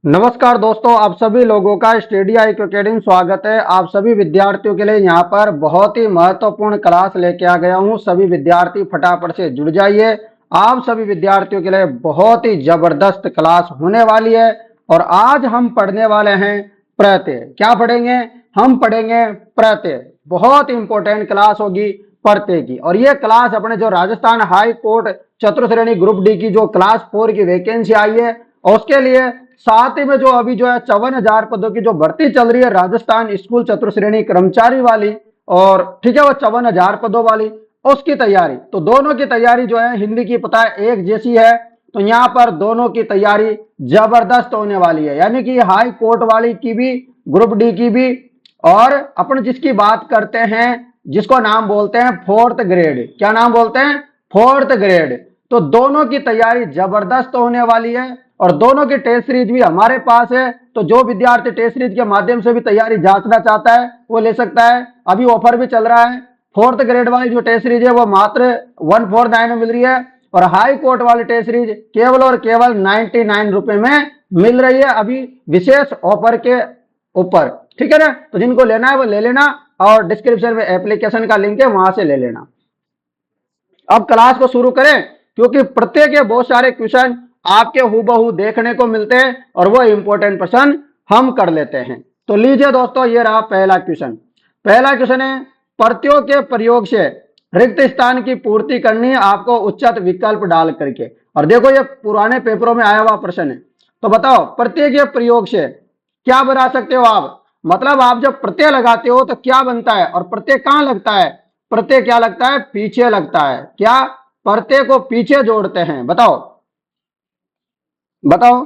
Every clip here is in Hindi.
नमस्कार दोस्तों, आप सभी लोगों का स्टडी IQ अकेडमी स्वागत है। आप सभी विद्यार्थियों के लिए यहाँ पर बहुत ही महत्वपूर्ण क्लास लेके आ गया हूँ। सभी विद्यार्थी फटाफट से जुड़ जाइए। आप सभी विद्यार्थियों के लिए बहुत ही जबरदस्त क्लास होने वाली है। और आज हम पढ़ने वाले हैं प्रत्यय। क्या पढ़ेंगे? हम पढ़ेंगे प्रत्यय। बहुत इंपॉर्टेंट क्लास होगी प्रत्यय की। और ये क्लास अपने जो राजस्थान हाई कोर्ट चतुर्श्रेणी ग्रुप डी की जो क्लास 4 की वैकेंसी आई है और उसके लिए साथ ही में जो अभी जो है 54,000 पदों की जो भर्ती चल रही है राजस्थान स्कूल चतुर्श्रेणी कर्मचारी वाली, और ठीक है वो 54,000 पदों वाली, उसकी तैयारी। तो दोनों की तैयारी जो है हिंदी की पता है एक जैसी है। तो यहाँ पर दोनों की तैयारी जबरदस्त होने वाली है, यानी कि हाई कोर्ट वाली की भी, ग्रुप डी की भी, और अपन जिसकी बात करते हैं जिसको नाम बोलते हैं फोर्थ ग्रेड। क्या नाम बोलते हैं? Fourth grade. तो दोनों की तैयारी जबरदस्त होने वाली है और दोनों की टेस्ट सीरीज भी हमारे पास है। तो जो विद्यार्थी टेस्ट सीरीज के माध्यम से भी तैयारी जांचना चाहता है वो ले सकता है। अभी ऑफर भी चल रहा है। फोर्थ ग्रेड वाली जो टेस्ट सीरीज है वो मात्र 149 में मिल रही है और हाई कोर्ट वाली टेस्ट सीरीज केवल और केवल 99 रुपए में मिल रही है, अभी विशेष ऑफर के ऊपर। ठीक है ना? तो जिनको लेना है वो ले लेना और डिस्क्रिप्शन में एप्लीकेशन का लिंक है, वहां से ले लेना। अब क्लास को शुरू करें, क्योंकि प्रत्येक के बहुत सारे क्वेश्चन आपके हूबहू देखने को मिलते हैं और वो इंपॉर्टेंट प्रश्न हम कर लेते हैं। तो लीजिए दोस्तों, ये रहा पहला क्वेश्चन। पहला क्वेश्चन है, प्रत्ययों के प्रयोग से रिक्त स्थान की पूर्ति करनी है आपको उच्चत विकल्प डाल करके। और देखो ये पुराने पेपरों में आया हुआ प्रश्न है। तो बताओ प्रत्यय के प्रयोग से क्या बना सकते हो आप? मतलब आप जब प्रत्यय लगाते हो तो क्या बनता है, और प्रत्यय कहां लगता है? प्रत्यय क्या लगता है? पीछे लगता है। क्या? प्रत्यय को पीछे जोड़ते हैं। बताओ बताओ।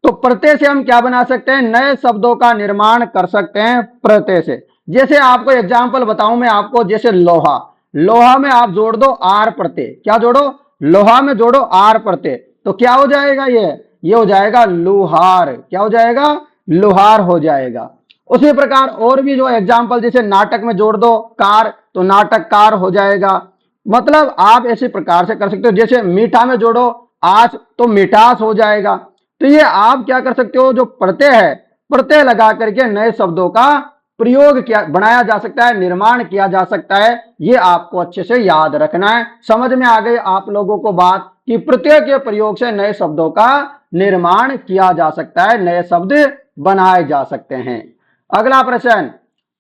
तो प्रत्यय से हम क्या बना सकते हैं? नए शब्दों का निर्माण कर सकते हैं प्रत्यय से। जैसे आपको एग्जांपल बताऊं मैं आपको, जैसे लोहा। लोहा में आप जोड़ दो आर प्रत्यय। क्या जोड़ो? लोहा में जोड़ो आर प्रत्यय। तो क्या हो जाएगा? ये हो जाएगा लुहार। क्या हो जाएगा? लुहार हो जाएगा। उसी प्रकार और भी जो एग्जाम्पल, जैसे नाटक में जोड़ दो कार, तो नाटककार हो जाएगा। मतलब आप ऐसे प्रकार से कर सकते हो। जैसे मीठा में जोड़ो आस, तो मिठास हो जाएगा। तो ये आप क्या कर सकते हो, जो प्रत्यय है प्रत्यय लगा करके नए शब्दों का प्रयोग किया, बनाया जा सकता है, निर्माण किया जा सकता है। ये आपको अच्छे से याद रखना है। समझ में आ गई आप लोगों को बात कि प्रत्यय के प्रयोग से नए शब्दों का निर्माण किया जा सकता है, नए शब्द बनाए जा सकते हैं। अगला प्रश्न,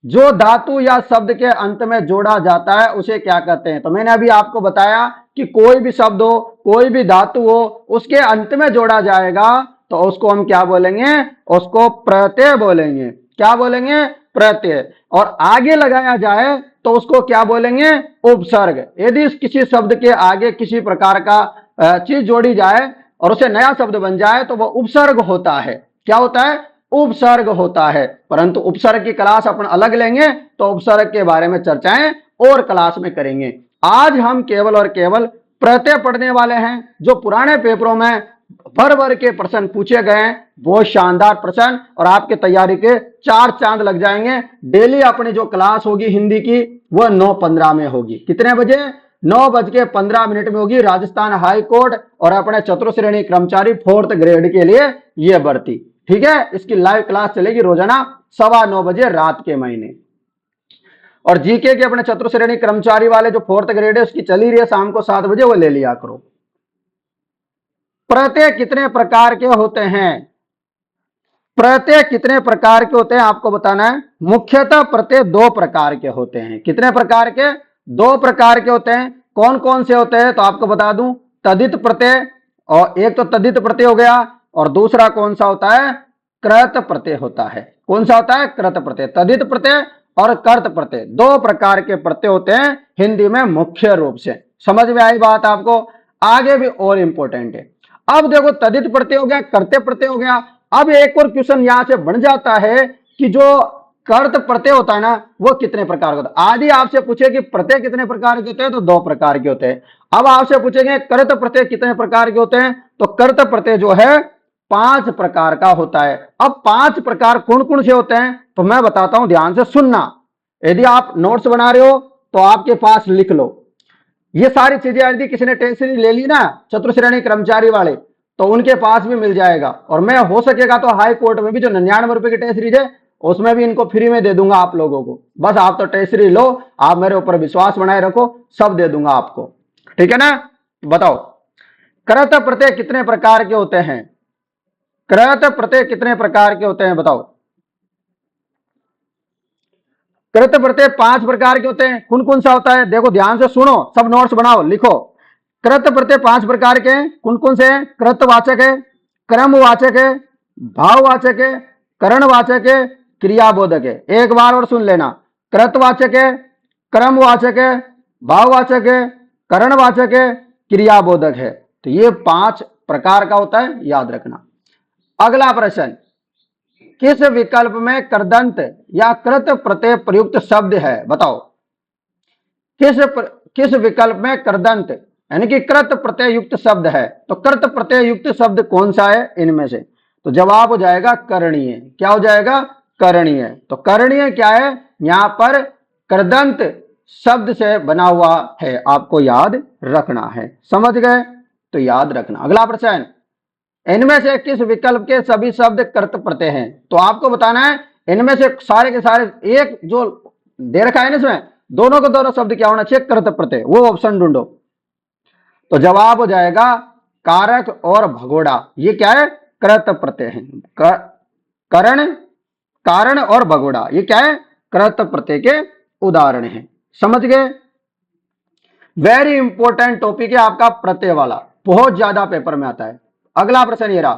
जो धातु या शब्द के अंत में जोड़ा जाता है उसे क्या कहते हैं? तो मैंने अभी आपको बताया कि कोई भी शब्द हो, कोई भी धातु हो, उसके अंत में जोड़ा जाएगा तो उसको हम क्या बोलेंगे? उसको प्रत्यय बोलेंगे। क्या बोलेंगे? प्रत्यय। और आगे लगाया जाए तो उसको क्या बोलेंगे? उपसर्ग। यदि किसी शब्द के आगे किसी प्रकार का चीज जोड़ी जाए और उसे नया शब्द बन जाए तो वह उपसर्ग होता है। क्या होता है? उपसर्ग होता है। परंतु उपसर्ग की क्लास अपन अलग लेंगे, तो उपसर्ग के बारे में चर्चाएं और क्लास में करेंगे। आज हम केवल और केवल प्रत्यय पढ़ने वाले हैं। जो पुराने पेपरों में भर भर के प्रश्न पूछे गए हैं, बहुत शानदार प्रश्न, और आपके तैयारी के 4 चांद लग जाएंगे। डेली अपनी जो क्लास होगी हिंदी की वह 9:15 में होगी। कितने बजे? 9:15 में होगी। राजस्थान हाई कोर्ट और अपने चतुर्श्रेणी कर्मचारी फोर्थ ग्रेड के लिए यह भर्ती। ठीक है? इसकी लाइव क्लास चलेगी रोजाना 9:15 बजे रात के महीने। और जीके के अपने चतुर्श्रेणी कर्मचारी वाले जो फोर्थ ग्रेड है उसकी चली रही है शाम को 7 बजे, वो ले लिया करो। प्रत्यय कितने प्रकार के होते हैं? प्रत्यय कितने प्रकार के होते हैं आपको बताना है। मुख्यतः प्रत्यय 2 प्रकार के होते हैं। कितने प्रकार के? 2 प्रकार के होते हैं। कौन कौन से होते हैं? तो आपको बता दूं, तदित प्रत्यय, और एक तो तदित प्रत्यय हो गया, और दूसरा कौन सा होता है? कृत प्रत्यय होता है। कौन सा होता है? कृत प्रत्यय। तदित प्रत्यय और कर्त प्रत्यय 2 प्रकार के प्रत्यय होते हैं हिंदी में मुख्य रूप से। समझ में आई बात आपको? आगे भी और इंपॉर्टेंट है। अब देखो, तदित प्रत्यय हो गया, कर्तव्य प्रत्यय हो गया। अब एक और क्वेश्चन यहां से बन जाता है कि जो कर्त प्रत्यय होता है ना, वो कितने प्रकार का होता है। आदि आपसे पूछे कि प्रत्यय कितने प्रकार के होते हैं, तो 2 प्रकार के होते हैं। अब आपसे पूछेंगे कर्त प्रत्यय कितने प्रकार के होते हैं, तो कर्त प्रत्यय जो है 5 प्रकार का होता है। अब 5 प्रकार कौन कौन से होते हैं तो मैं बताता हूं, ध्यान से सुनना। यदि आप नोट्स बना रहे हो तो आपके पास लिख लो। ये सारी चीजें यदि किसी ने टेंशन ले ली ना चतुर्श्रेणी कर्मचारी वाले, तो उनके पास भी मिल जाएगा। और मैं हो सकेगा तो हाई कोर्ट में भी जो 99 रुपए की टेस्ट सीरीज है उसमें भी इनको फ्री में दे दूंगा आप लोगों को। बस आप तो टेस्ट सीरीज लो, आप मेरे ऊपर विश्वास बनाए रखो, सब दे दूंगा आपको। ठीक है ना। बताओ कृत प्रत्यय कितने प्रकार के होते हैं? कृत प्रत्यय कितने प्रकार के होते हैं बताओ? कृत प्रत्यय 5 प्रकार के होते हैं। कौन कौन सा होता है? देखो ध्यान से सुनो, सब नोट्स बनाओ, लिखो। कृत प्रत्यय 5 प्रकार के हैं। कौन कौन से हैं? कृतवाचक है, क्रमवाचक है, भाववाचक है, करणवाचक है, क्रियाबोधक है। एक बार और सुन लेना, कृतवाचक है, क्रमवाचक है, भाववाचक है, करणवाचक है, क्रियाबोधक है। तो ये 5 प्रकार का होता है, याद रखना। अगला प्रश्न, किस विकल्प में कृदंत या कृत प्रत्यय प्रयुक्त शब्द है? बताओ किस विकल्प में कृदंत यानी कि कृत प्रत्यय युक्त शब्द है? तो कृत प्रत्यय युक्त शब्द कौन सा है इनमें से? तो जवाब हो जाएगा करणीय। क्या हो जाएगा? करणीय। तो करणीय क्या है? यहां पर कृदंत शब्द से बना हुआ है, आपको याद रखना है। समझ गए? तो याद रखना। अगला प्रश्न, इनमें से किस विकल्प के सभी शब्द कृत प्रत्यय हैं? तो आपको बताना है इनमें से सारे के सारे, एक जो दे रखा है ना इसमें, दोनों के दोनों शब्द क्या होना चाहिए? कृत प्रत्यय। वो ऑप्शन ढूंढो। तो जवाब हो जाएगा कारक और भगोड़ा। ये क्या है? कृत प्रत्यय है। करण, कारण और भगोड़ा ये क्या है? कृत प्रत्यय के उदाहरण हैं। समझ गए? वेरी इंपॉर्टेंट टॉपिक है आपका प्रत्यय वाला, बहुत ज्यादा पेपर में आता है। अगला प्रश्न ये रहा,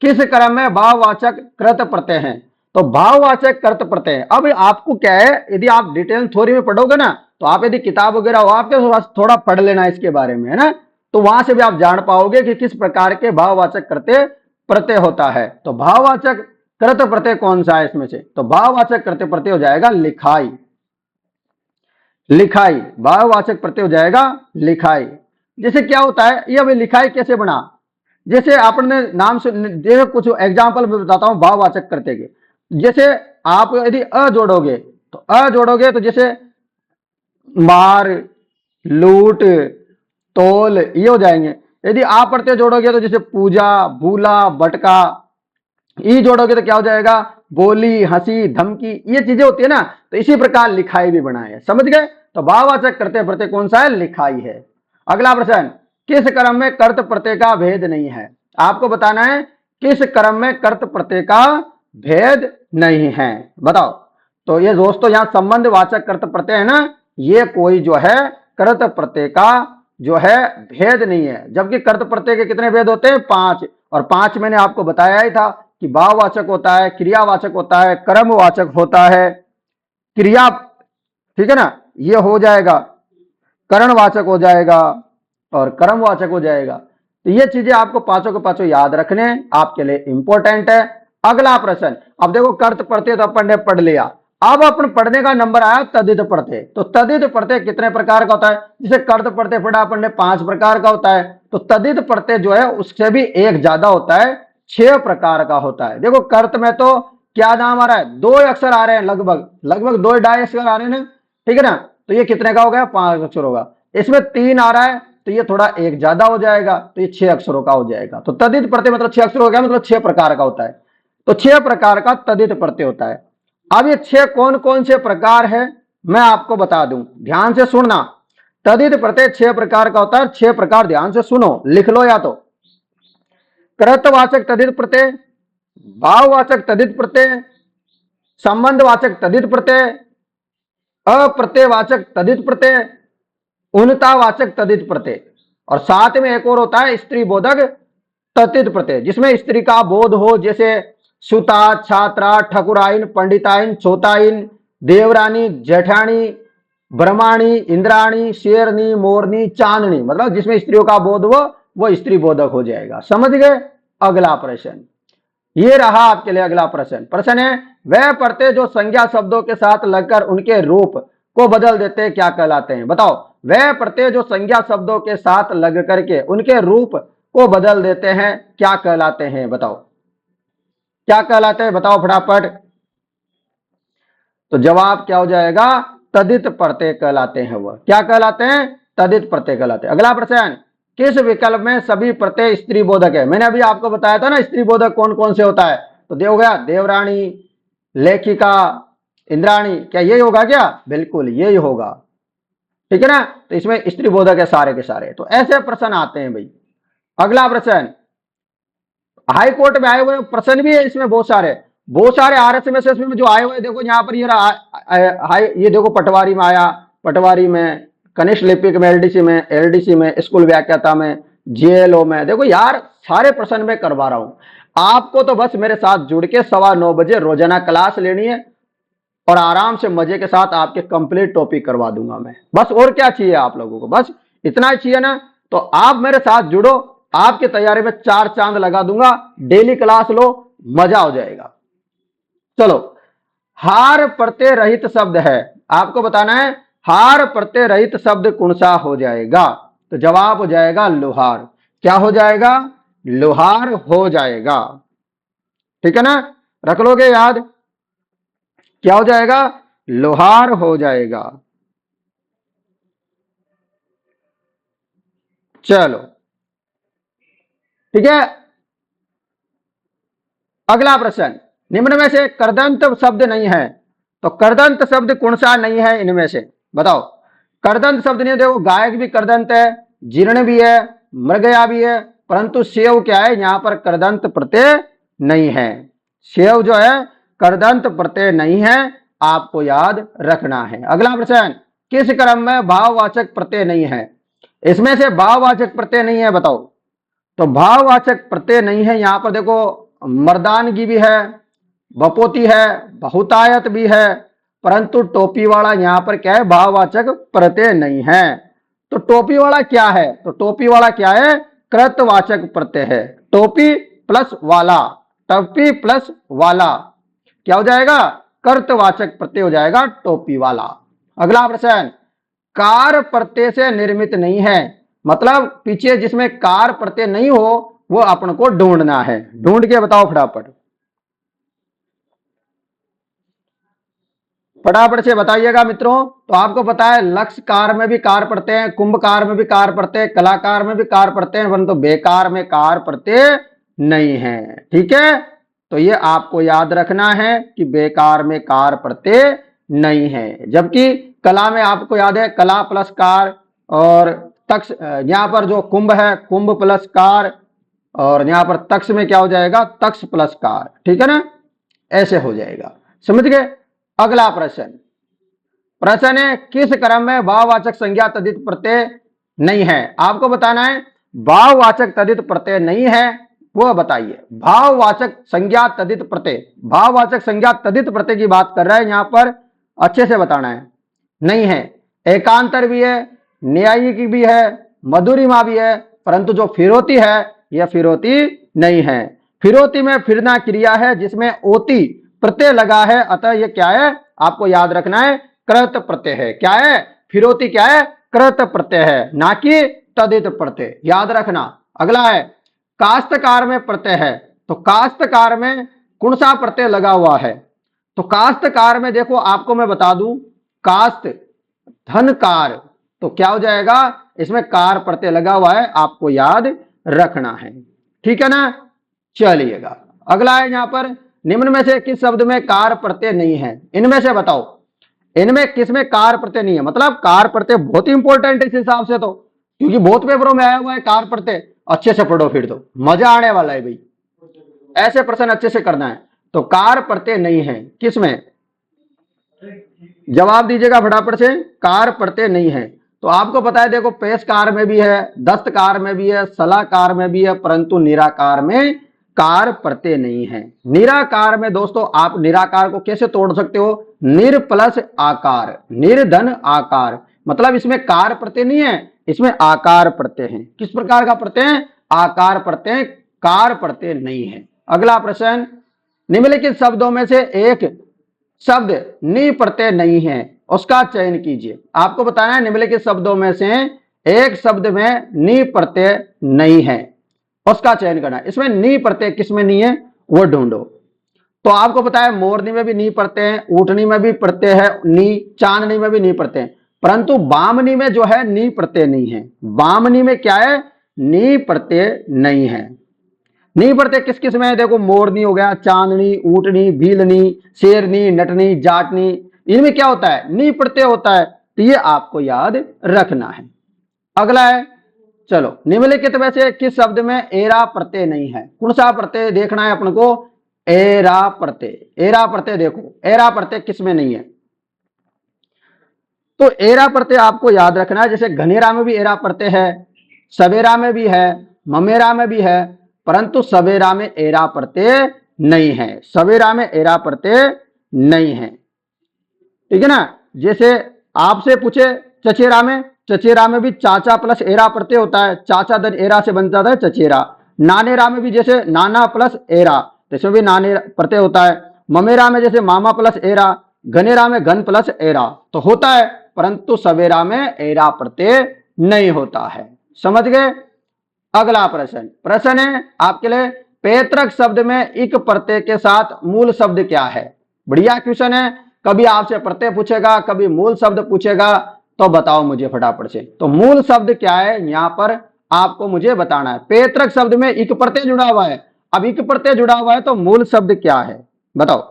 किस क्रम में भाववाचक कृत प्रत्यय हैं? तो भाववाचक कृत प्रत्यय, अब आपको क्या है, यदि आप डिटेल थ्योरी में पढ़ोगे ना, तो आप यदि किताब वगैरह हो आपके पास, थोड़ा पढ़ लेना इसके बारे में, है ना, तो वहां से भी आप जान पाओगे कि किस प्रकार के भाववाचक कृत्य प्रत्यय होता है। तो भाववाचक कृत प्रत्यय कौन सा है इसमें से? तो भाववाचक कृत्य प्रत्यय हो जाएगा लिखाई। लिखाई भाववाचक प्रत्यय हो जाएगा लिखाई। जैसे क्या होता है, ये अभी लिखाई कैसे बना? जैसे आपने नाम से, जैसे कुछ एग्जांपल मैं बताता हूं भाववाचक प्रत्यय के। जैसे आप यदि अ जोड़ोगे, तो अ जोड़ोगे तो जैसे मार, लूट, तोल, ये हो जाएंगे। यदि आप प्रत्यय जोड़ोगे तो जैसे पूजा, भूला, भटका। ई जोड़ोगे तो क्या हो जाएगा? गोली, हंसी, धमकी, ये चीजें होती है ना। तो इसी प्रकार लिखाई भी बना है। समझ गए? तो भाववाचक कृत्य प्रत्यय कौन सा है? लिखाई है। अगला प्रश्न, किस क्रम में कर्त प्रत्यय का भेद नहीं है? आपको बताना है किस क्रम में कर्त प्रत्यय का भेद नहीं है, बताओ। तो ये दोस्तों यहाँ संबंध वाचक कर्त प्रत्यय है ना, ये कोई जो है कर्त प्रत्यय का जो है भेद नहीं है। जबकि कर्त प्रत्यय के कितने भेद होते हैं? 5। और 5 मैंने आपको बताया ही था कि भाववाचक होता है, क्रियावाचक होता है, कर्मवाचक होता है, क्रिया, ठीक है ना, ये हो जाएगा, करणवाचक हो जाएगा और कर्मवाचक हो जाएगा। तो ये चीजें आपको पांचों के पांचों याद रखने आपके लिए इंपॉर्टेंट है। अगला प्रश्न, अब देखो कर्त प्रत्यय तो अपन ने पढ़ लिया, अब अपन पढ़ने का नंबर आया तद्धित प्रत्यय। तो तद्धित प्रत्यय कितने प्रकार का होता है? जैसे कर्त प्रत्यय पढ़ा अपन ने 5 प्रकार का होता है, तो तद्धित प्रत्यय जो है उससे भी एक ज्यादा होता है, 6 प्रकार का होता है। देखो कर्त में तो क्या नाम आ रहा है? 2 अक्षर आ रहे हैं, लगभग लगभग 2-2.5 अक्षर आ रहे हैं, ठीक है ना। तो ये कितने का हो गया? 5 अक्षर होगा। इसमें 3 आ रहा है तो ये थोड़ा एक ज्यादा हो जाएगा, तो ये 6 अक्षरों का हो जाएगा। तो तद्धित प्रत्यय मतलब 6 अक्षर हो गया, मतलब 6 प्रकार का होता है। तो 6 प्रकार का तद्धित प्रत्यय होता है। अब ये 6 कौन कौन से प्रकार है मैं आपको बता दूं, ध्यान से सुनना। तद्धित प्रत्यय 6 प्रकार का होता है, 6 प्रकार ध्यान से सुनो, लिख लो या तो। कृतवाचक तद्धित प्रत्यय, भाववाचक तद्धित प्रत्यय, संबंधवाचक तद्धित प्रत्यय, अप्रत्ययवाचक तद्धित प्रत्यय, उन्नतावाचक तद्धित प्रत्यय, और साथ में एक और होता है स्त्री बोधक तद्धित प्रत्यय, जिसमें स्त्री का बोध हो, जैसे सुता, छात्रा, ठकुराइन, पंडिताइन, छोताइन, देवरानी, जेठानी, ब्रह्माणी, इंद्राणी, शेरनी, मोरनी, चांदनी, मतलब जिसमें स्त्रियों का बोध हो वो स्त्री बोधक हो जाएगा। समझ गए? अगला प्रश्न ये रहा आपके लिए। अगला प्रश्न, प्रश्न है, वह प्रत्यय जो संज्ञा शब्दों के साथ लगकर उनके रूप को बदल देते हैं क्या कहलाते हैं? बताओ, वह प्रत्यय जो संज्ञा शब्दों के साथ लग करके उनके रूप को बदल देते हैं क्या कहलाते हैं? बताओ क्या कहलाते हैं, बताओ फटाफट। तो जवाब क्या हो जाएगा? तद्धित प्रत्यय कहलाते हैं। वह क्या कहलाते हैं? तद्धित प्रत्यय कहलाते हैं। अगला प्रश्न, किस विकल्प में सभी प्रत्यय स्त्री बोधक है? मैंने अभी आपको बताया था ना स्त्री बोधक कौन कौन से होता है, तो हो गया देवरानी, लेखिका, इंद्राणी, क्या यही होगा क्या? बिल्कुल यही होगा, ठीक है ना। तो इसमें स्त्री बोधक है सारे के सारे। तो ऐसे प्रश्न आते हैं भाई। अगला प्रश्न, हाई कोर्ट में आए हुए प्रश्न भी है इसमें बहुत सारे RS में जो आए हुए, देखो यहाँ पर ये हाई, ये देखो पटवारी में आया, पटवारी में, कनिष्ठ लिपिक में, LDC में, LDC में, स्कूल व्याख्याता में, JLO में। देखो यार सारे प्रश्न में करवा रहा हूं, आपको तो बस मेरे साथ जुड़ के 9:15 बजे रोजाना क्लास लेनी है और आराम से मजे के साथ आपके कंप्लीट टॉपिक करवा दूंगा मैं। बस और क्या चाहिए आप लोगों को? बस इतना ही चाहिए ना। तो आप मेरे साथ जुड़ो, आपकी तैयारी में 4 चांद लगा दूंगा। डेली क्लास लो, मजा हो जाएगा। चलो, हार प्रत्यय रहित शब्द है, आपको बताना है हार प्रत्यय रहित शब्द कौन सा हो जाएगा? तो जवाब हो जाएगा लोहार। क्या हो जाएगा? लोहार हो जाएगा, ठीक है ना। रख लोगे याद, क्या हो जाएगा? लोहार हो जाएगा। चलो ठीक है। अगला प्रश्न, निम्न में से करदंत शब्द नहीं है, तो करदंत शब्द कौन सा नहीं है इनमें से? बताओ। करदंत शब्द नहीं है, देखो गायक भी करदंत है, जीर्ण भी है, मृगया भी है, परंतु सेव क्या है? यहां पर करदंत प्रत्यय नहीं है। सेव जो है करदंत प्रत्यय नहीं है, आपको याद रखना है। अगला प्रश्न, किस क्रम में भाववाचक प्रत्यय नहीं है? इसमें से भाववाचक प्रत्यय नहीं है, बताओ। तो भाववाचक प्रत्यय नहीं है, यहां पर देखो मर्दानगी भी है, बपोती है, बहुतायत भी है, परंतु टोपी वाला यहां पर क्या है? भाववाचक प्रत्यय नहीं है। तो टोपी वाला क्या है? तो टोपी वाला क्या है? कृतवाचक प्रत्यय है। टोपी प्लस वाला, टोपी प्लस वाला क्या हो जाएगा? कर्तवाचक प्रत्यय हो जाएगा टोपी वाला। अगला प्रश्न, कार प्रत्यय से निर्मित नहीं है, मतलब पीछे जिसमें कार प्रत्यय नहीं हो वो अपन को ढूंढना है। ढूंढ के बताओ फटाफट, फटाफट से बताइएगा मित्रों। तो आपको पता है लक्ष्य कार में भी कार पढ़ते हैं, कुंभकार में भी कार पढ़ते हैं, कलाकार में भी कार पढ़ते हैं, परंतु बेकार में कार प्रत्यय नहीं है, ठीक है। तो ये आपको याद रखना है कि बेकार में कार प्रत्यय नहीं है। जबकि कला में आपको याद है कला प्लस कार, और तक्ष यहाँ पर जो कुंभ है कुंभ प्लस कार, और यहां पर तक्ष में क्या हो जाएगा? तक्ष प्लस कार, ठीक है ना। ऐसे हो जाएगा, समझ गए। अगला प्रश्न, प्रश्न है किस क्रम में भाववाचक संज्ञा तद्धित प्रत्यय नहीं है? आपको बताना है भाववाचक तद्धित प्रत्यय नहीं है, वो बताइए। भाववाचक संज्ञा तद्धित प्रत्यय, भाववाचक संज्ञा तद्धित प्रत्यय की बात कर रहा है यहां पर, अच्छे से बताना है। नहीं है, एकांतर भी है, न्यायिक भी है, मधुरिमा भी है, परंतु जो फिरौती है यह फिरौती नहीं है। फिरौती में फिरना क्रिया है जिसमें ओती प्रत्यय लगा है, अतः यह क्या है? आपको याद रखना है कृत प्रत्यय है। क्या है? फिरौती क्या है? कृत प्रत्यय है, ना कि तदित प्रत्यय, याद रखना। अगला है कास्तकार में प्रत्यय है, तो कास्तकार में कौन सा प्रत्यय लगा हुआ है? तो कास्तकार में देखो आपको मैं बता दूं, कास्त धनकार, तो क्या हो जाएगा? इसमें कार प्रत्यय लगा हुआ है, आपको याद रखना है, ठीक है ना। चलिएगा अगला है यहां पर, निम्न में से किस शब्द में कार प्रत्यय नहीं है? इनमें से बताओ, इनमें किसमें कार प्रत्यय नहीं है? मतलब कार प्रत्यय बहुत ही इंपॉर्टेंट है इस हिसाब से, तो क्योंकि बहुत पेपरों में आया हुआ है कार प्रत्यय। अच्छे से पढ़ो, फिर तो मजा आने वाला है भाई, ऐसे प्रश्न अच्छे से करना है। तो कार प्रत्यय नहीं है किसमें? जवाब दीजिएगा फटाफट से, कार प्रत्यय नहीं है। तो आपको पता है देखो पेशकार में भी है, दस्तकार में भी है, सलाहकार में भी है, परंतु निराकार में कार प्रत्यय नहीं है। निराकार में दोस्तों आप निराकार को कैसे तोड़ सकते हो? निर प्लस आकार, निर्धन आकार, मतलब इसमें कार प्रत्यय नहीं है, इसमें आकार प्रत्यय है। किस प्रकार का प्रत्यय है? आकार प्रत्यय, कार प्रत्यय नहीं है। अगला प्रश्न, निम्नलिखित शब्दों में से एक शब्द नि प्रत्यय नहीं है, उसका चयन कीजिए। आपको बताना है निम्नलिखित शब्दों में से एक शब्द में नि प्रत्यय नहीं है, उसका चयन करना है। इसमें नी प्रत्यय किसमें नहीं है वो ढूंढो। तो आपको पता है मोरनी में भी नी प्रत्यय है, ऊटनी में भी प्रत्यय है नी, चांदनी में भी नी प्रत्यय है, परंतु बामनी में जो है नी प्रत्यय नहीं है। बामनी में क्या है? नी प्रत्यय नहीं है। नी प्रत्यय किस किस में है? देखो मोरनी हो गया, चांदनी, ऊँटनी, भीलनी, शेरनी, नटनी, जाटनी, इनमें क्या होता है? नी प्रत्यय होता है। तो ये आपको याद रखना है। अगला है, चलो, निम्नलिखित में से किस शब्द में एरा प्रत्यय नहीं है? कौन सा प्रत्यय देखना है अपन को? एरा प्रत्यय। एरा प्रत्यय देखो, एरा प्रत्यय किस में नहीं है? तो एरा प्रत्यय आपको याद रखना है। जैसे घनेरा में भी एरा प्रत्यय है, सवेरा में भी है, ममेरा में भी है, परंतु सवेरा में एरा प्रत्यय नहीं है। सवेरा में एरा प्रत्यय नहीं है, ठीक है ना। जैसे आपसे पूछे चचेरा में, चचेरा में भी चाचा प्लस एरा प्रत्यय होता है, चाचा धन एरा से बन जाता है चचेरा। नानेरा में भी जैसे नाना प्लस एरा, इसमें भी नाने प्रत्यय होता है। ममेरा में जैसे मामा प्लस एरा, घनेरा में घन प्लस एरा, तो होता है, परंतु सवेरा में एरा प्रत्यय नहीं होता है। समझ गए? अगला प्रश्न, प्रश्न है आपके लिए, पैतृक शब्द में इक प्रत्यय के साथ मूल शब्द क्या है? बढ़िया क्वेश्चन है। कभी आपसे प्रत्यय पूछेगा, कभी मूल शब्द पूछेगा, तो बताओ मुझे फटाफट से। तो मूल शब्द क्या है यहां पर आपको मुझे बताना है। पैतृक शब्द में इक प्रत्यय जुड़ा हुआ है। अब इक प्रत्यय जुड़ा हुआ है तो मूल शब्द क्या है बताओ?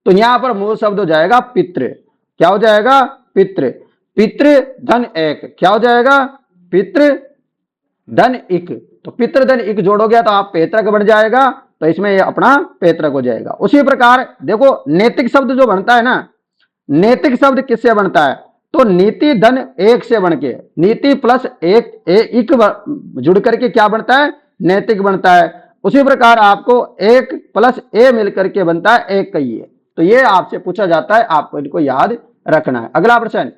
तो यहां पर मूल शब्द हो जाएगा पितृ। क्या हो जाएगा? पितृ। पितृ धन एक, क्या हो जाएगा? पितृ धन इक। तो पितृ धन इक जोड़ोगे तो आप पैतृक बन जाएगा, तो इसमें ये अपना पैतृक हो जाएगा। उसी प्रकार देखो, नैतिक शब्द जो बनता है ना, नैतिक शब्द किससे बनता है? तो नीति धन एक से बन के, नीति प्लस एक इक जुड़ करके क्या बनता है? नैतिक बनता है। उसी प्रकार आपको एक प्लस ए मिलकर के बनता है एक कहिए। तो ये आपसे पूछा जाता है, आपको इनको याद रखना है। अगला प्रश्न,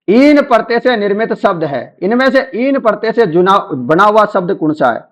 ईन प्रत्यय से निर्मित शब्द है, इनमें से ईन प्रत्यय से बना हुआ शब्द कौन सा है?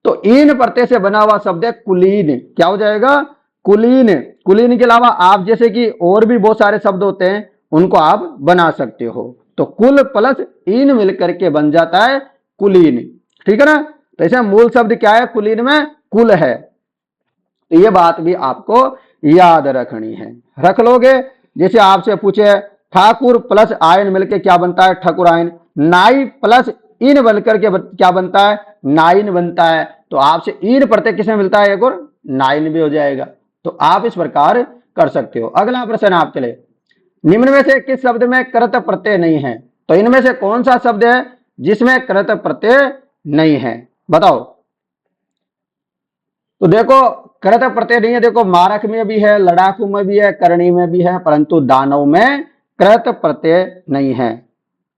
तो ईन प्रत्यय से बना हुआ शब्द है कुलीन। क्या हो जाएगा? कुलीन। कुलीन के अलावा आप जैसे कि और भी बहुत सारे शब्द होते हैं, उनको आप बना सकते हो। तो कुल प्लस ईन मिलकर के बन जाता है कुलीन, ठीक है ना। तो ऐसे मूल शब्द क्या है? कुलीन में कुल है। तो ये बात भी आपको याद रखनी है। रख लोगे? जैसे आपसे पूछे ठाकुर प्लस आयन मिलकर क्या बनता है? ठकुर आयन। नाई प्लस इन बनकर के क्या बनता है? नाइन बनता है। तो आपसे इन प्रत्यय किसमें मिलता है? एक और नाइन भी हो जाएगा। तो आप इस प्रकार कर सकते हो। अगला प्रश्न आपके लिए, निम्न में से किस शब्द में कृत प्रत्यय नहीं है? तो इनमें से कौन सा शब्द है जिसमें कृत प्रत्यय नहीं है? बताओ। तो देखो, कृत प्रत्यय नहीं है। देखो, मारक में भी है, लड़ाकू में भी है, करणी में भी है, परंतु दानव में कृत प्रत्यय नहीं है।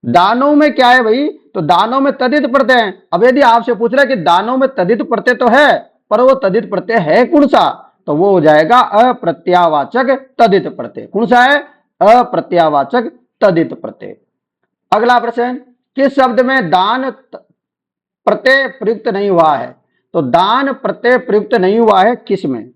दानव में क्या है भाई? तो दानव में तदित प्रत्यय है। अब यदि आपसे पूछ रहा है कि दानव में तदित प्रत्यय तो है, पर वो तदित प्रत्यय है कौन सा? तो वो हो जाएगा अप्रत्यावाचक तदित प्रत्यय। कौन सा है? अप्रत्यावाचक तदित प्रत्यय। अगला प्रश्न, किस शब्द में दान प्रत्यय प्रयुक्त नहीं हुआ है? तो दान प्रत्यय प्रयुक्त नहीं हुआ है किस में?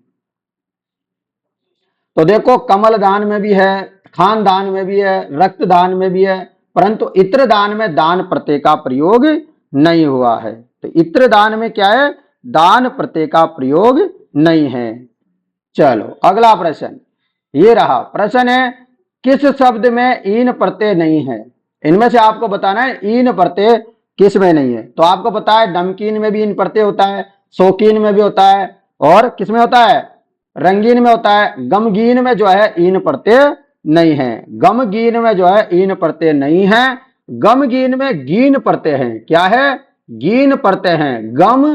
तो देखो, कमल दान में भी है, खानदान में भी है, रक्त दान में भी है, परंतु इत्र दान में दान प्रत्यय का प्रयोग नहीं हुआ है। तो इत्र दान में क्या है? दान प्रत्यय का प्रयोग नहीं है। चलो अगला प्रश्न, ये रहा प्रश्न है, किस शब्द में ईन प्रत्यय नहीं है? इनमें से आपको बताना है ईन प्रत्यय किस में नहीं है। तो आपको पता है नमकीन में भी ईन प्रत्यय होता है, शौकीन में भी होता है, और किस में होता है? रंगीन में होता है। गमगीन में जो है ईन प्रत्यय नहीं है। गमगीन में जो है ईन प्रत्यय नहीं है। गमगीन में गीन प्रत्यय है। क्या है? गीन प्रत्यय है। गम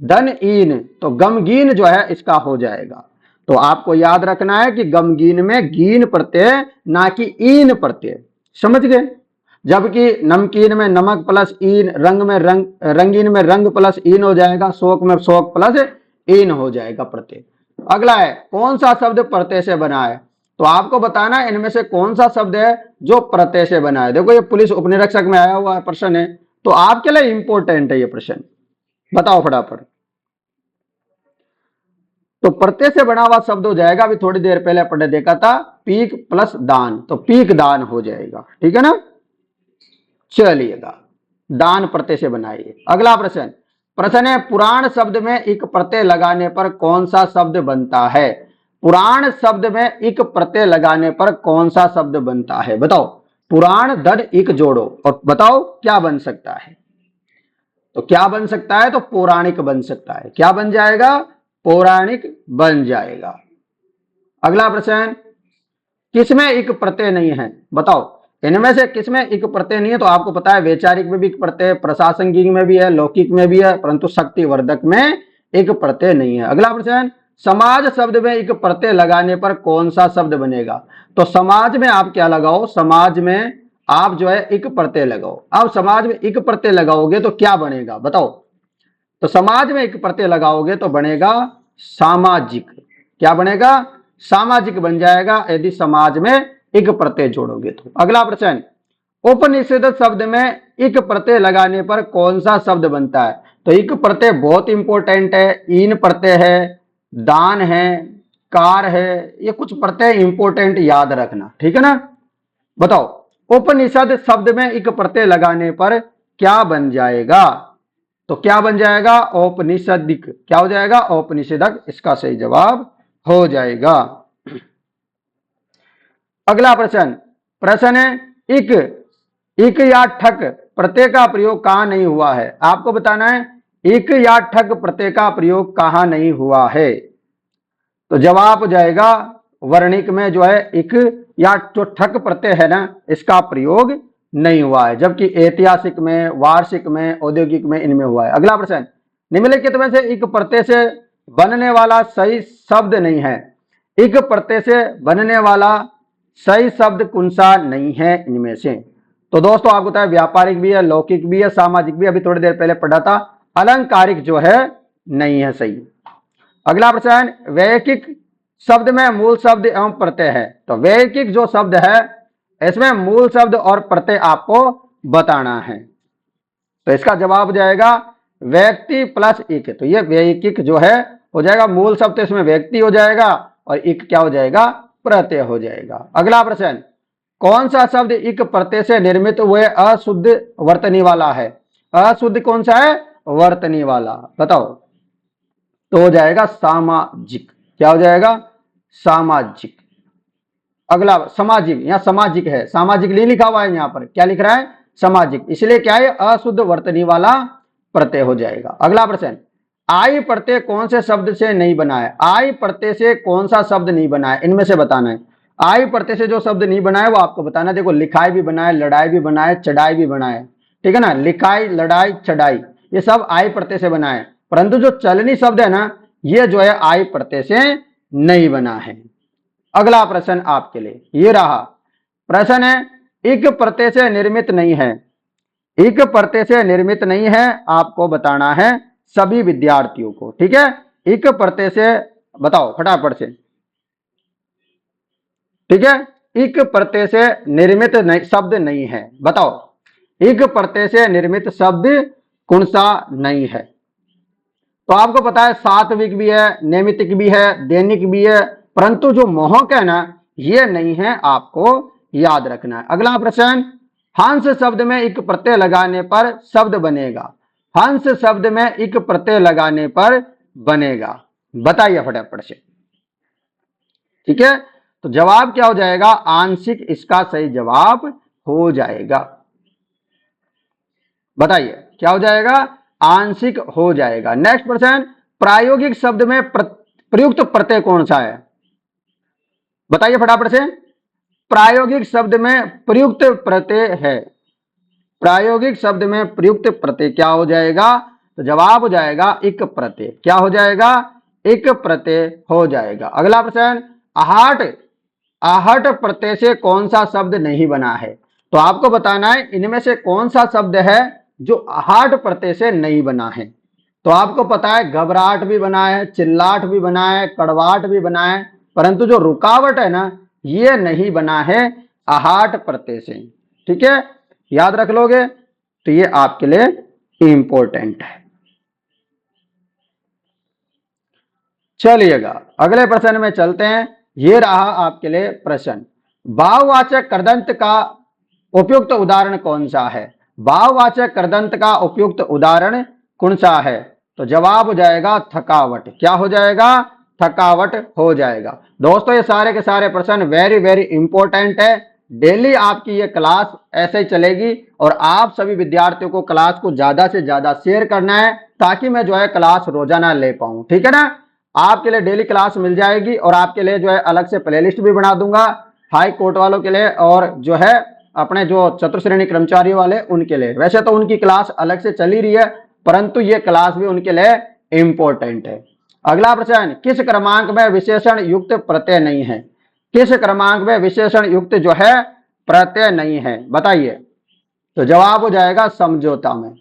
धन ईन, तो गमगीन जो है इसका हो जाएगा। तो आपको याद रखना है कि गमगीन में गीन प्रत्यय, ना कि ईन प्रत्यय। समझ गए? जबकि नमकीन में नमक प्लस ईन, रंग में रंग, रंगीन में रंग प्लस ईन हो जाएगा, शोक में शोक प्लस ईन हो जाएगा प्रत्यय। अगला है, कौन सा शब्द प्रत्यय से बना है? तो आपको बताना है इनमें से कौन सा शब्द है जो प्रत्यय से बना है। देखो, ये पुलिस उपनिरीक्षक में आया हुआ प्रश्न है, तो आपके लिए इंपॉर्टेंट है ये प्रश्न। बताओ फटाफट। तो प्रत्यय से बना हुआ शब्द हो जाएगा, अभी थोड़ी देर पहले पढ़े देखा था, पीक प्लस दान, तो पीक दान हो जाएगा, ठीक है ना। चलिएगा, दान प्रत्यय से बनाइए। अगला प्रश्न, प्रश्न है, पुराण शब्द में इक प्रत्यय लगाने पर कौन सा शब्द बनता है? पुराण शब्द में इक प्रत्यय लगाने पर कौन सा शब्द बनता है? बताओ। पुराण धन इक जोड़ो और बताओ क्या बन सकता है। तो क्या बन सकता है? तो पौराणिक बन सकता है। क्या बन जाएगा? पौराणिक बन जाएगा। अगला प्रश्न, किसमें इक प्रत्यय नहीं है? बताओ, इनमें से किसमें इक प्रत्यय नहीं है? तो आपको पता है वैचारिक में भी इक प्रत्यय, प्रशासनिक में भी है, लौकिक में भी है, परंतु शक्तिवर्धक में इक प्रत्यय नहीं है। अगला प्रश्न, समाज शब्द में इक प्रत्यय लगाने पर कौन सा शब्द बनेगा? तो समाज में आप क्या लगाओ? समाज में आप जो है इक प्रत्यय लगाओ। अब समाज में इक प्रत्यय लगाओगे तो क्या बनेगा? बताओ। तो समाज में इक प्रत्यय लगाओगे तो बनेगा सामाजिक। क्या बनेगा? सामाजिक बन जाएगा यदि समाज में इक प्रत्यय जोड़ोगे तो। अगला प्रश्न, उपनिषद शब्द में इक प्रत्यय लगाने पर कौन सा शब्द बनता है? तो इक प्रत्यय बहुत इंपॉर्टेंट है। इन प्रत्यय है, दान है, कार है, ये कुछ प्रत्यय इंपॉर्टेंट याद रखना, ठीक है ना। बताओ, उपनिषद शब्द में इक प्रत्यय लगाने पर क्या बन जाएगा? तो क्या बन जाएगा? औपनिषदिक। क्या हो जाएगा? औपनिषदक इसका सही जवाब हो जाएगा। अगला प्रश्न, प्रश्न है इक, इक या ठक प्रत्यय का प्रयोग कहां नहीं हुआ है? आपको बताना है इक या ठक प्रत्यय का प्रयोग कहां नहीं हुआ है। तो जवाब हो जाएगा वर्णिक में जो है इक या जो ठक प्रत्यय है ना, इसका प्रयोग नहीं हुआ है, जबकि ऐतिहासिक में, वार्षिक में, औद्योगिक में इनमें हुआ है। अगला प्रश्न, निम्नलिखित में से इक प्रत्यय से बनने वाला सही शब्द नहीं है। इक प्रत्यय से बनने वाला सही शब्द कौन सा नहीं है इनमें से? तो दोस्तों आपको पता है व्यापारिक भी है, लौकिक भी है, सामाजिक भी, अभी थोड़ी देर पहले पढ़ा था। अलंकारिक जो है नहीं है सही। अगला प्रश्न, वैयकिक शब्द में मूल शब्द एवं प्रत्यय है। तो वैयकिक जो शब्द है इसमें मूल शब्द और प्रत्यय आपको बताना है। तो इसका जवाब हो जाएगा व्यक्ति प्लस इक। तो ये वैयकिक जो है हो जाएगा मूल शब्द, तो इसमें व्यक्ति हो जाएगा और इक क्या हो जाएगा? प्रत्यय हो जाएगा। अगला प्रश्न, कौन सा शब्द इक प्रत्यय से निर्मित हुए अशुद्ध वर्तनी वाला है? अशुद्ध कौन सा है? वर्तनी वाला। बताओ। तो हो जाएगा सामाजिक। क्या हो जाएगा? सामाजिक। अगला सामाजिक, यहां सामाजिक है, सामाजिक नहीं लिखा हुआ है, यहां पर क्या लिख रहा है? सामाजिक, इसलिए क्या है? अशुद्ध वर्तनी वाला प्रत्यय हो जाएगा। अगला प्रश्न, आई प्रत्यय कौन से शब्द से नहीं बना है? आई प्रत्यय से कौन सा शब्द नहीं बना है? इनमें से बताना है। आई प्रत्यय से जो शब्द नहीं बना है वो आपको बताना है। देखो, लिखाई भी बना है, लड़ाई भी बना है, चढ़ाई भी बना है, ठीक है ना। लिखाई, लड़ाई, चढ़ाई ये सब आई प्रत्यय से बना है, परंतु जो चलनी शब्द है ना, ये जो है आई प्रत्यय से नहीं बना है। अगला प्रश्न आपके लिए ये रहा। प्रश्न है इक प्रत्यय से निर्मित नहीं है। इक प्रत्यय से निर्मित नहीं है आपको बताना है सभी विद्यार्थियों को, ठीक है। इक प्रत्यय से बताओ फटाफट से, ठीक है। इक प्रत्यय से निर्मित शब्द नहीं है, बताओ। इक प्रत्यय से निर्मित शब्द कौन सा नहीं है? तो आपको पता है सात्विक भी है, नैमित्तिक भी है, दैनिक भी है, परंतु जो मोहक है ना, ये नहीं है, आपको याद रखना है। अगला प्रश्न, हंस शब्द में इक प्रत्यय लगाने पर शब्द बनेगा। हंस शब्द में इक प्रत्यय लगाने पर बनेगा, बताइए फटाफट से, ठीक है। तो जवाब क्या हो जाएगा? आंशिक इसका सही जवाब हो जाएगा। बताइए क्या हो जाएगा? आंशिक हो जाएगा। नेक्स्ट प्रश्न, प्रायोगिक शब्द में प्रयुक्त प्रत्यय कौन सा है? बताइए फटाफट से। प्रायोगिक शब्द में प्रयुक्त प्रत्यय है। प्रायोगिक शब्द में प्रयुक्त प्रत्यय क्या हो जाएगा? तो जवाब हो जाएगा इक प्रत्यय। क्या हो जाएगा? इक प्रत्यय हो जाएगा। अगला प्रश्न, आहट, आहट प्रत्यय से कौन सा शब्द नहीं बना है? तो आपको बताना है इनमें से कौन सा शब्द है जो आहट प्रत्यय से नहीं बना है। तो आपको पता है घबराहट भी बना है, चिल्लाहट भी बना है, कड़वाहट भी बना है, परंतु जो रुकावट है ना, ये नहीं बना है आहट प्रत्यय से, ठीक है। याद रख लोगे तो ये आपके लिए इंपॉर्टेंट है। चलिएगा अगले प्रश्न में चलते हैं। ये रहा आपके लिए प्रश्न, भाववाचक कृदंत का उपयुक्त उदाहरण कौन सा है? भाववाचक कृदंत का उपयुक्त उदाहरण कौन सा है? तो जवाब हो जाएगा थकावट। क्या हो जाएगा? थकावट हो जाएगा। दोस्तों ये सारे के सारे प्रश्न वेरी वेरी इंपॉर्टेंट है, डेली आपकी ये क्लास ऐसे ही चलेगी और आप सभी विद्यार्थियों को क्लास को ज्यादा से ज्यादा शेयर करना है ताकि मैं जो है क्लास रोजाना ले पाऊं, ठीक है ना। आपके लिए डेली क्लास मिल जाएगी और आपके लिए जो है अलग से प्लेलिस्ट भी बना दूंगा हाई कोर्ट वालों के लिए और जो है अपने जो चतुर्श्रेणी कर्मचारी वाले उनके लिए। वैसे तो उनकी क्लास अलग से चली रही है परंतु ये क्लास भी उनके लिए इंपॉर्टेंट है। अगला प्रश्न, किस क्रमांक में विशेषण युक्त प्रत्यय नहीं है? किस क्रमांक में विशेषण युक्त जो है प्रत्यय नहीं है, बताइए। तो जवाब हो जाएगा समझौता में।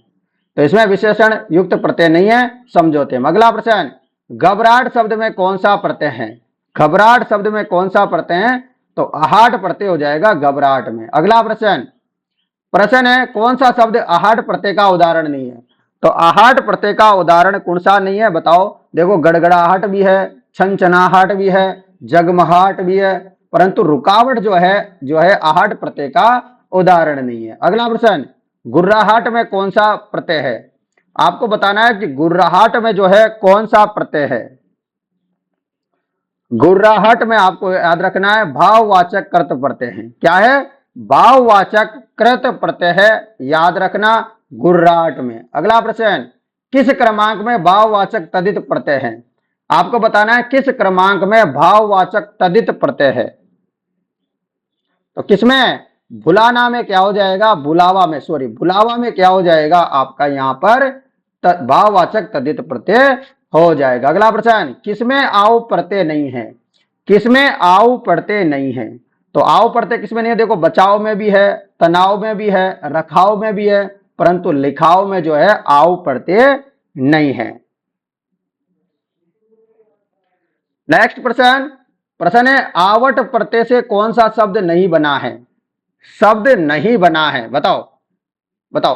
तो इसमें विशेषण युक्त प्रत्यय नहीं है, समझौते में। अगला प्रश्न, घबराहट शब्द में कौन सा प्रत्यय है? घबराहट शब्द में कौन सा प्रत्यय है? तो आहट प्रत्यय हो जाएगा घबराहट में। अगला प्रश्न है कौन सा शब्द आहट प्रत्यय का उदाहरण नहीं है? तो आहट प्रत्यय का उदाहरण कौन सा नहीं है बताओ। देखो गड़गड़ाहट भी है, छनछनाहट भी है, जगमगाहट भी है, परंतु रुकावट जो है आहट प्रत्यय का उदाहरण नहीं है। अगला प्रश्न, गुर्राहट में कौन सा प्रत्यय है? आपको बताना है कि गुर्राहट में जो है कौन सा प्रत्यय है। गुर्राहट में आपको याद रखना है भाववाचक कृत प्रत्यय है। क्या है? भाववाचक कृत प्रत्यय है, याद रखना गुर्राहट में। अगला प्रश्न, किस क्रमांक में भाववाचक तद्धित प्रत्यय है? आपको बताना है किस क्रमांक में भाववाचक तद्धित प्रत्यय है। तो किसमें? भुलाना में क्या हो जाएगा? बुलावा में, सॉरी बुलावा में क्या हो जाएगा आपका यहाँ पर भाववाचक तद्धित प्रत्यय हो जाएगा। अगला प्रश्न, किसमें आउ प्रत्यय नहीं है? किसमें आउ प्रत्यय नहीं है? तो आउ प्रत्यय किसमें नहीं है? देखो बचाव में भी है, तनाव में भी है, रखाव में भी है, परंतु लिखाव में जो है आउ प्रत्यय नहीं है। नेक्स्ट प्रश्न है आवट प्रत्यय से कौन सा शब्द नहीं बना है? शब्द नहीं बना है, बताओ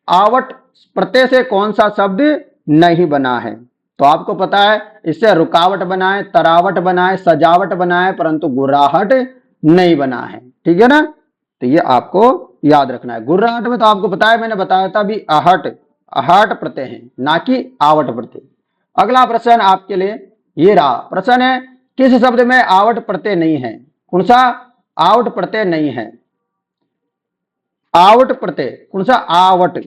आवट प्रत्यय से कौन सा शब्द नहीं बना है? तो आपको पता है इससे रुकावट बना है, तरावट बना है, सजावट बना है, परंतु गुर्राहट नहीं बना है, ठीक है ना। तो ये आपको याद रखना है। गुर्राहट में तो आपको पता है, मैंने बताया था भी आहट प्रत्यय है, ना कि आवट प्रत्यय। अगला प्रश्न आपके लिए ये रहा। प्रश्न है किस शब्द में आवट प्रत्यय नहीं है? कौन सा आवट प्रत्यय नहीं है? आवट प्रत्यय कौन सा? आवट।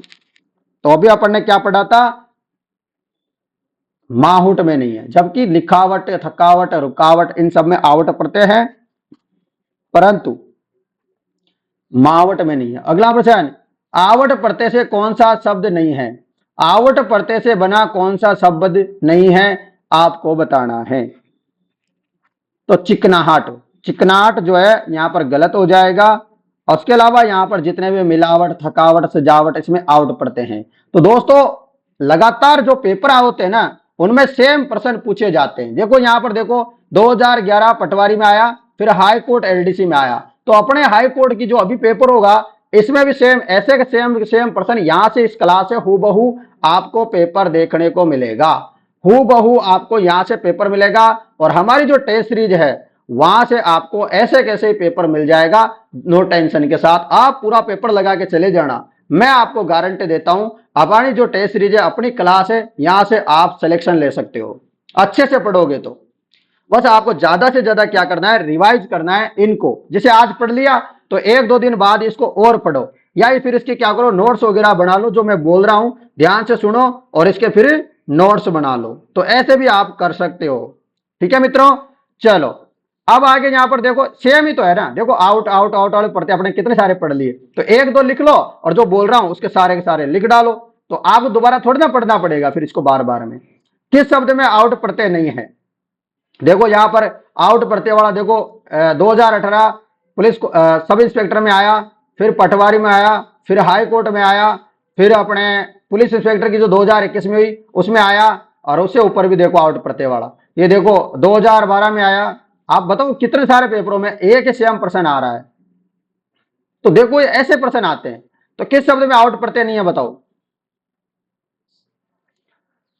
तो अभी अपन ने क्या पढ़ा था? माहूट में नहीं है, जबकि लिखावट, थकावट, रुकावट इन सब में आवट प्रत्यय है परंतु मावट में नहीं है। अगला प्रश्न, आवट प्रत्यय से कौन सा शब्द नहीं है? आवट प्रत्यय से बना कौन सा शब्द नहीं है आपको बताना है। तो चिकनाहट जो है यहां पर गलत हो जाएगा। और उसके अलावा यहां पर जितने भी मिलावट, थकावट, सजावट इसमें आवट प्रत्यय हैं। तो दोस्तों लगातार जो पेपर होते हैं ना उनमें सेम प्रश्न पूछे जाते हैं। देखो यहां पर देखो 2011 पटवारी में आया, फिर हाई कोर्ट एलडीसी में आया। तो अपने हाई कोर्ट की जो अभी पेपर होगा इसमें भी सेम ऐसे सेम प्रश्न यहां से इस क्लास से हूबहू आपको पेपर देखने को मिलेगा। हूबहू आपको यहां से पेपर मिलेगा और हमारी जो टेस्ट सीरीज है वहां से आपको ऐसे कैसे पेपर मिल जाएगा, नो टेंशन के साथ आप पूरा पेपर लगा के चले जाना। मैं आपको गारंटी देता हूं हमारी जो टेस्ट सीरीज है, अपनी क्लास है, यहां से आप सिलेक्शन ले सकते हो अच्छे से पढ़ोगे तो। बस आपको ज्यादा से ज्यादा क्या करना है, रिवाइज करना है इनको। जैसे आज पढ़ लिया तो एक दो दिन बाद इसको और पढ़ो, या फिर इसके क्या करो नोट्स वगैरह बना लो। जो मैं बोल रहा हूं ध्यान से सुनो और इसके फिर नोट्स बना लो। तो ऐसे भी आप कर सकते हो, ठीक है मित्रों। चलो अब आगे यहां पर देखो सेम ही तो है ना। देखो आउट आउट आउट वाले पढ़ते अपने कितने सारे पढ़ लिए, तो एक दो लिख लो और जो बोल रहा हूं उसके सारे लिख डालो। तो आपको दोबारा थोड़ी ना पढ़ना पड़ेगा फिर इसको बार बार में। किस शब्द में आउट प्रत्यय नहीं है? देखो यहां पर आउट प्रत्यय वाला देखो 2018 पुलिस सब इंस्पेक्टर में आया, फिर पटवारी में आया, फिर हाई कोर्ट में आया, फिर अपने पुलिस इंस्पेक्टर की जो 2021 में हुई उसमें आया, और उससे ऊपर भी देखो आउट प्रत्यय वाला ये देखो 2012 में आया। आप बताओ कितने सारे पेपरों में एक ही सेम प्रश्न आ रहा है। तो देखो ये ऐसे प्रश्न आते हैं। तो किस शब्द में आउट प्रत्यय नहीं है बताओ?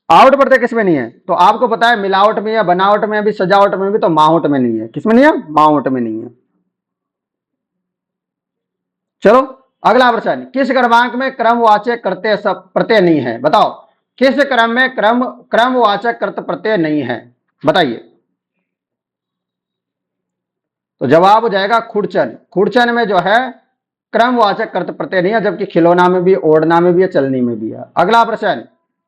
आउट प्रत्यय किसमें नहीं है? तो आपको पता है मिलावट में है, बनावट में भी, सजावट में भी, तो माहौट में नहीं है। किसमें नहीं है? माहौट में नहीं है। चलो अगला प्रश्न, किस क्रमांक में क्रमवाचक करते प्रत्यय नहीं है? बताओ किस क्रम में क्रमवाचक कर्त प्रत्यय नहीं है, बताइए। तो जवाब हो जाएगा खुड़चन। खुड़चन में जो है क्रमवाचक कर्त प्रत्यय नहीं है, जबकि खिलौना में भी, ओढ़ना में भी है, चलनी में भी है। अगला प्रश्न,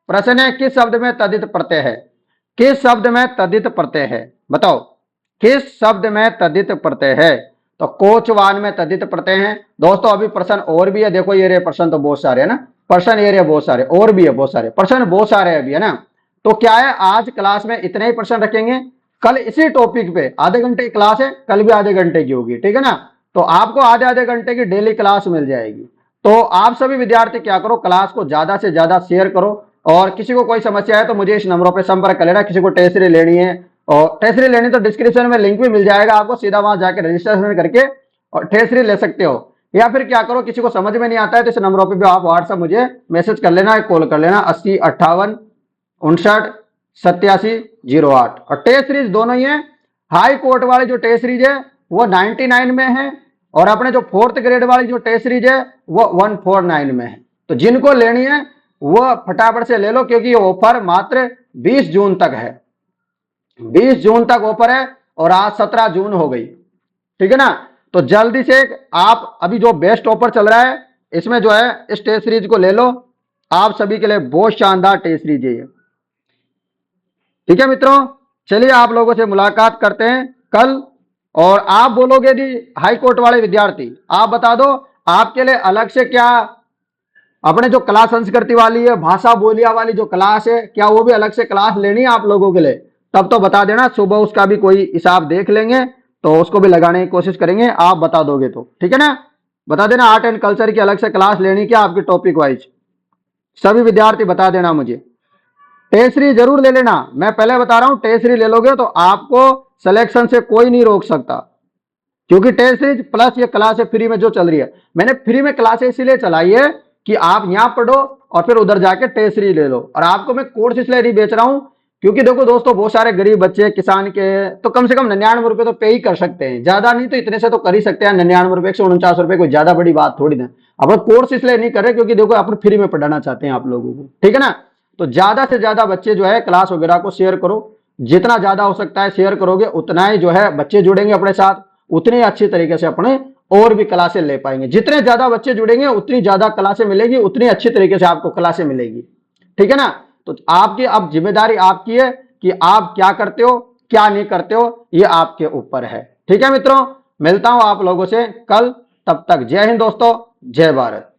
प्रश्न है किस शब्द में तद्धित प्रत्यय है? किस शब्द में तद्धित प्रत्यय है? बताओ किस शब्द में तद्धित प्रत्यय है? तो कोचवान में तद्धित प्रत्यय है। दोस्तों अभी प्रश्न और भी है, देखो ये रे प्रश्न तो बहुत सारे है ना, प्रश्न ये रे बहुत सारे, और भी है बहुत सारे प्रश्न, बहुत सारे अभी है ना। तो क्या है, आज क्लास में इतने ही प्रश्न रखेंगे, कल इसी टॉपिक पे आधे घंटे की क्लास है, कल भी आधे घंटे की होगी, ठीक है ना। तो आपको आधे आधे घंटे की डेली क्लास मिल जाएगी। तो आप सभी विद्यार्थी क्या करो, क्लास को ज्यादा से ज्यादा शेयर करो, और किसी को कोई समस्या है तो मुझे इस नंबरों पर संपर्क कर लेना। किसी को टेस्ट सीरीज लेनी है, और टेस्ट सीरीज लेनी तो डिस्क्रिप्शन में लिंक भी मिल जाएगा आपको, सीधा वहां जाकर रजिस्ट्रेशन करके और टेस्ट सीरीज ले सकते हो। या फिर क्या करो, किसी को समझ में नहीं आता है तो इस नंबरों पर भी आप व्हाट्सएप मुझे मैसेज कर लेना, कॉल कर लेना 80 58 59 87 08। और टेस्ट सीरीज दोनों ही है। हाई कोर्ट वाली जो टेस्ट सीरीज है वो 99 में है, और अपने जो 4th ग्रेड वाली जो टेस्ट सीरीज है वो 149 में है। तो जिनको लेनी है वो फटाफट से ले लो, क्योंकि ये ऑफर मात्र 20 जून तक है। 20 जून तक ऑफर है, और आज 17 जून हो गई, ठीक है ना। तो जल्दी से आप, अभी जो बेस्ट ऑफर चल रहा है इसमें जो है इस टेस्ट सीरीज को ले लो, आप सभी के लिए बहुत शानदार टेस्ट सीरीज है। ठीक है मित्रों, चलिए आप लोगों से मुलाकात करते हैं कल। और आप बोलोगे यदि हाई कोर्ट वाले विद्यार्थी, आप बता दो आपके लिए अलग से क्या अपने जो कला संस्कृति वाली है, भाषा बोलिया वाली जो क्लास है, क्या वो भी अलग से क्लास लेनी है आप लोगों के लिए? तब तो बता देना, सुबह उसका भी कोई हिसाब देख लेंगे, तो उसको भी लगाने की कोशिश करेंगे। आप बता दोगे तो ठीक है ना, बता देना आर्ट एंड कल्चर की अलग से क्लास लेनी क्या आपकी टॉपिक वाइज, सभी विद्यार्थी बता देना मुझे। टेस्ट सीरीज जरूर ले लेना, मैं पहले बता रहा हूं, टेस्ट सीरीज ले लोगे तो आपको सिलेक्शन से कोई नहीं रोक सकता, क्योंकि टेस्ट सीरीज प्लस ये क्लास है फ्री में जो चल रही है। मैंने फ्री में क्लास इसलिए चलाई है कि आप यहां पढ़ो और फिर उधर जाके टेस्ट सीरीज ले लो। और आपको मैं कोर्स इसलिए नहीं बेच रहा हूं, क्योंकि देखो दोस्तों, बहुत सारे गरीब बच्चे किसान के तो कम से कम 99 रुपए तो पे ही कर सकते हैं, ज्यादा नहीं तो इतने से तो कर ही सकते हैं। 99 रुपए 149 रुपए कोई ज्यादा बड़ी बात थोड़ी ना। अब कोर्स इसलिए नहीं कर रहे क्योंकि देखो अपन फ्री में पढ़ाना चाहते हैं आप लोगों को, ठीक है ना। तो ज्यादा से ज्यादा बच्चे जो है क्लास वगैरह को शेयर करो, जितना ज्यादा हो सकता है शेयर करोगे उतना ही जो है बच्चे जुड़ेंगे अपने साथ, उतनी अच्छी तरीके से अपने और भी क्लासें ले पाएंगे। जितने ज्यादा बच्चे जुड़ेंगे उतनी ज्यादा क्लासें मिलेगी, उतनी अच्छी तरीके से आपको क्लासें मिलेगी, ठीक है ना। तो आपकी अब जिम्मेदारी आपकी है कि आप क्या करते हो क्या नहीं करते हो, ये आपके ऊपर है। ठीक है मित्रों, मिलता हूं आप लोगों से कल, तब तक जय हिंद दोस्तों, जय भारत।